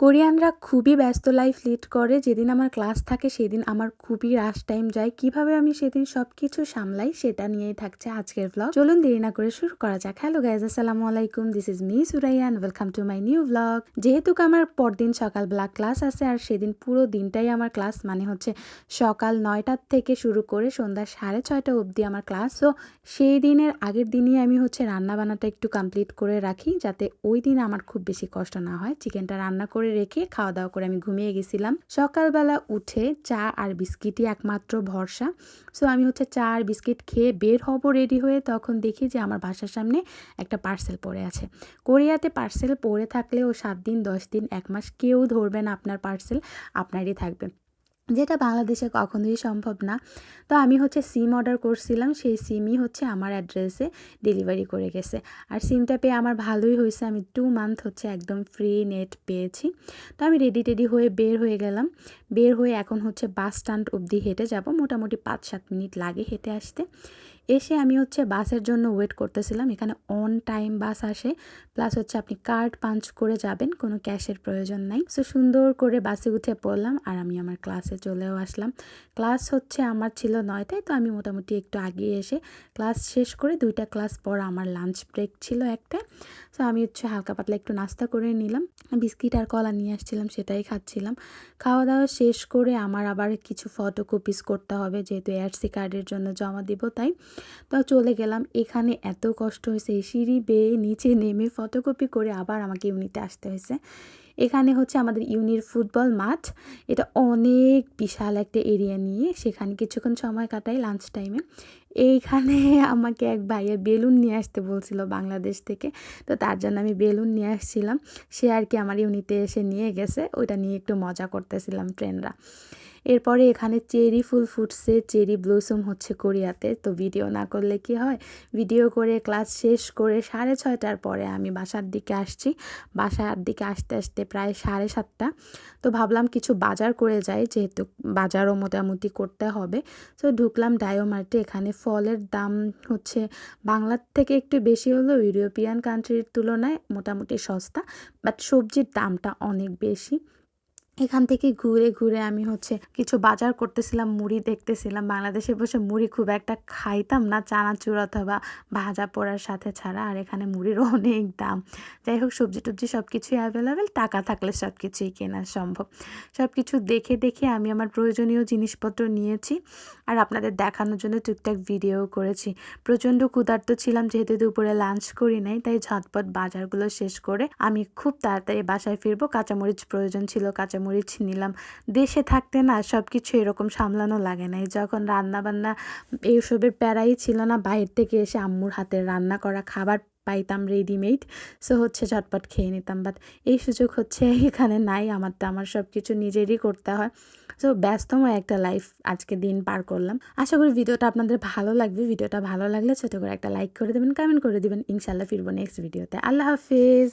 কোরিয়ানরা খুবই ব্যস্ত life lead করে। যেদিন আমার ক্লাস থাকে সেদিন আমার খুবই রাশ টাইম যায়। কিভাবে আমি সেদিন সবকিছু সামলাই সেটা নিয়েই থাকছে আজকের ব্লগ। চলুন দেরি না করে শুরু করা যাক। হ্যালো গাইজ, আসসালামু আলাইকুম। This is me Suraiya and welcome to my new blog. যেহেতু আমার পরদিন সকালবেলা ক্লাস আছে আর সেদিন পুরো দিনটাই আমার ক্লাস, মানে হচ্ছে সকাল 9টার থেকে শুরু করে সন্ধ্যা 6:30 অবধি আমার ক্লাস। তো সেই দিনের আগের দিনই আমি হচ্ছে রান্না বান্নাটা একটু কমপ্লিট করে রাখি, যাতে ওই দিন আমার খুব বেশি কষ্ট না হয়। চিকেনটা রান্না করে রেখে খাওয়া দাওয়া করে আমি ঘুমিয়ে গেছিলাম। সকালবেলা উঠে চা আর বিস্কিটই একমাত্র ভরসা। সো আমি হচ্ছে চা আর বিস্কিট খেয়ে বের হব রেডি হয়ে, তখন দেখি যে আমার বাসার সামনে একটা পার্সেল পড়ে আছে। কোরিয়াতে পার্সেল পড়ে থাকলেও 7 দিন 10 দিন 1 মাস কেউ ধরবে না আপনার পার্সেল আপনারই থাকবে, যেটা বাংলাদেশে কখনোই সম্ভব না। তো আমি হচ্ছে সিম অর্ডার করছিলাম, সেই সিমই হচ্ছে আমার অ্যাড্রেসে ডেলিভারি করে গেছে। আর সিমটা পেয়ে আমার ভালোই হয়েছে, আমি 2 মান্থ হচ্ছে একদম ফ্রি নেট পেয়েছি। তো আমি রেডি হয়ে বের হয়ে গেলাম। বের হয়ে এখন হচ্ছে বাস স্ট্যান্ড অবধি হেঁটে যাব, মোটামুটি 5-7 মিনিট লাগে হেঁটে আসতে। এসে আমি হচ্ছে বাসের জন্য ওয়েট করতেছিলাম। এখানে অন টাইম বাস আসে, প্লাস হচ্ছে আপনি কার্ড পাঞ্চ করে যাবেন, কোনো ক্যাশের প্রয়োজন নাই। সো সুন্দর করে বাসে উঠে পড়লাম আর আমি আমার ক্লাসে চলেও আসলাম। ক্লাস হচ্ছে আমার ছিল 9টায়, তো আমি মোটামুটি একটু আগিয়ে এসে ক্লাস শেষ করে 2টা ক্লাস পর আমার লাঞ্চ ব্রেক ছিল একটা। সো আমি হচ্ছে হালকা পাতলা একটু নাস্তা করে নিলাম, বিস্কিট আর কলা নিয়ে আসছিলাম, সেটাই খাচ্ছিলাম। খাওয়া দাওয়া শেষ করে আমার আবার কিছু ফটোকপিস করতে হবে, যেহেতু এআরসি কার্ডের জন্য জমা দিব, তাই তো চলে গেলাম। এখানে এত কষ্ট হয়েছে, এই সিঁড়ি বেয়ে নিচে নেমে ফটোকপি করে আবার আমাকে ইউনিতে আসতে হয়েছে। এখানে হচ্ছে আমাদের ইউনির ফুটবল মাঠ, এটা অনেক বিশাল একটা এরিয়া নিয়ে, সেখানে কিছুক্ষণ সময় কাটাই লাঞ্চ টাইমে। এইখানে আমাকে এক ভাইয়া বেলুন নিয়ে আসতে বলছিল বাংলাদেশ থেকে, তো তার জন্য আমি বেলুন নিয়ে আসছিলাম। সে আর কি আমার ইউনিতে এসে নিয়ে গেছে, ওইটা নিয়ে একটু মজা করতেছিলাম ফ্রেন্ডরা। এরপরে এখানে চেরি ফুল ফুটছে, চেরি ব্লসম হচ্ছে কোরিয়াতে। তো ভিডিও না করলে কি হয়, ভিডিও করে ক্লাস শেষ করে 6:30টার পরে আমি বাসার দিকে আসছি। বাসার দিকে আসতে আসতে প্রায় 7:30। তো ভাবলাম কিছু বাজার করে যাই, যেহেতু বাজারও মোটামুটি করতে হবে। তো ঢুকলাম ডায়ো মার্টে। এখানে ফলের দাম হচ্ছে বাংলার থেকে একটু বেশি হলেও ইউরোপিয়ান কান্ট্রির তুলনায় মোটামুটি সস্তা, বাট সবজির দামটা অনেক বেশি। এখান থেকে ঘুরে ঘুরে আমি হচ্ছে কিছু বাজার করতেছিলাম, মুড়ি দেখতেছিলাম। বাংলাদেশে বসে মুড়ি খুব একটা খাইতাম না, চানাচুর অথবা ভাজা পোড়ার সাথে ছাড়া। আর এখানে মুড়ির অনেক দাম। যাই হোক, সবজি টবজি সব কিছুই অ্যাভেলেবেল, টাকা থাকলে সব কিছুই কেনা সম্ভব। সব কিছু দেখে দেখে আমি আমার প্রয়োজনীয় জিনিসপত্র নিয়েছি আর আপনাদের দেখানোর জন্য টুকটাক ভিডিও করেছি। প্রচণ্ড ক্ষুধার্ত ছিলাম, যেহেতু দুপুরে লাঞ্চ করি নাই, তাই ঝটপট বাজারগুলো শেষ করে আমি খুব তাড়াতাড়ি বাসায় ফিরবো। কাঁচামরিচ প্রয়োজন ছিল, কাঁচামরিচ নিলাম। দেশে থাকতে না সব কিছু এরকম সামলানো লাগে না। যখন রান্না বান্না এইসবের প্যারাই ছিল না, বাইরে থেকে এসে আম্মুর হাতের রান্না করা খাবার পাইতাম রেডিমেড, সো হচ্ছে ঝটপট খেয়ে নিতাম। বাট এই সুযোগ হচ্ছে এখানে নাই, আমার সব কিছু নিজেরই করতে হয়। সো ব্যস্তময় একটা লাইফ আজকে দিন পার করলাম। আশা করি ভিডিওটা আপনাদের ভালো লাগবে। ভিডিওটা ভালো লাগলে ছোটো করে একটা লাইক করে দেবেন, কমেন্ট করে দেবেন। ইনশাল্লাহ ফিরবো নেক্সট ভিডিওতে। আল্লাহ হাফিজ।